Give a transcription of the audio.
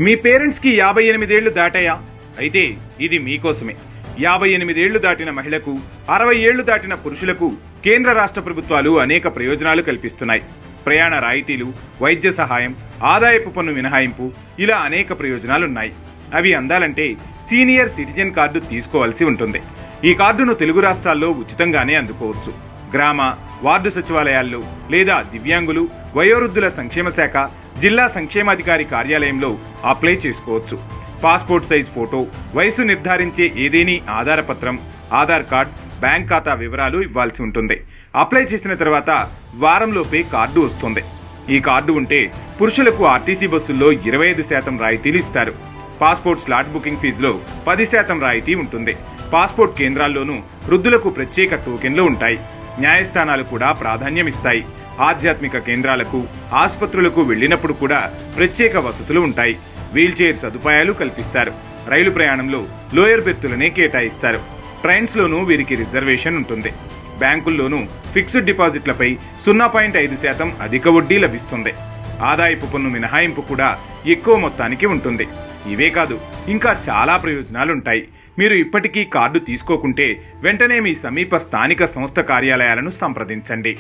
మీ parents కి 58 ఏళ్లు దాటాయా? అయితే ఇది మీకోసమే. 58 ఏళ్లు దాటిన మహిళకు, 60 ఏళ్లు దాటిన పురుషులకు కేంద్ర రాష్ట్ర ప్రభుత్వాలు అనేక ప్రయోజనాలు కల్పిస్తున్నాయి. ప్రయాణ రాయితీలు, వైద్య సహాయం, ఆదాయపు పన్ను మినహాయింపు, ఇలా అనేక ప్రయోజనాలున్నాయి. అవి అందాలంటే సీనియర్ సిటిజన్ కార్డు తీసుకోవాల్సి ఉంటుంది. ఈ కార్డును తెలుగు రాష్ట్రాల్లో ఉచితంగానే అందుకోవచ్చు. గ్రామ, వార్డు సచివాలయాల్లో లేదా దివ్యాంగులు, వయోవృద్ధుల సంక్షేమ శాఖ, జిల్లా సంక్షేమాధికారి కార్యాలయంలో అప్లై చేసుకోవచ్చు. పాస్పోర్ట్ సైజ్ ఫోటో, వయసు నిర్ధారించే ఏదేని ఆధారపత్రం, ఆధార్ కార్డ్, బ్యాంక్ ఖాతా వివరాలు ఇవ్వాల్సి ఉంటుంది. అప్లై చేసిన తర్వాత వారంలోపే కార్డు వస్తుంది. ఈ కార్డు ఉంటే పురుషులకు ఆర్టీసీ బస్సుల్లో 25% రాయితీలు ఇస్తారు. పాస్పోర్ట్ స్లాట్ బుకింగ్ ఫీజులో 10% రాయితీ ఉంటుంది. పాస్పోర్ట్ కేంద్రాల్లోనూ వృద్ధులకు ప్రత్యేక టోకెన్లు ఉంటాయి. న్యాయస్థానాలు కూడా ప్రాధాన్యమిస్తాయి. ఆధ్యాత్మిక కేంద్రాలకు, ఆసుపత్రులకు వెళ్లినప్పుడు కూడా ప్రత్యేక వసతులు ఉంటాయి. వీల్చైర్ సదుపాయాలు కల్పిస్తారు. రైలు ప్రయాణంలో లోయర్ బెర్తులనే కేటాయిస్తారు. ట్రైన్స్ లోనూ వీరికి రిజర్వేషన్ ఉంటుంది. బ్యాంకుల్లోనూ ఫిక్స్డ్ డిపాజిట్లపై 0.5% అధిక వడ్డీ లభిస్తుంది. ఆదాయపు పన్ను మినహాయింపు కూడా ఎక్కువ మొత్తానికి ఉంటుంది. ఇవే కాదు, ఇంకా చాలా ప్రయోజనాలుంటాయి. మీరు ఇప్పటికీ కార్డు తీసుకోకుంటే వెంటనే మీ సమీప స్థానిక సంస్థ కార్యాలయాలను సంప్రదించండి.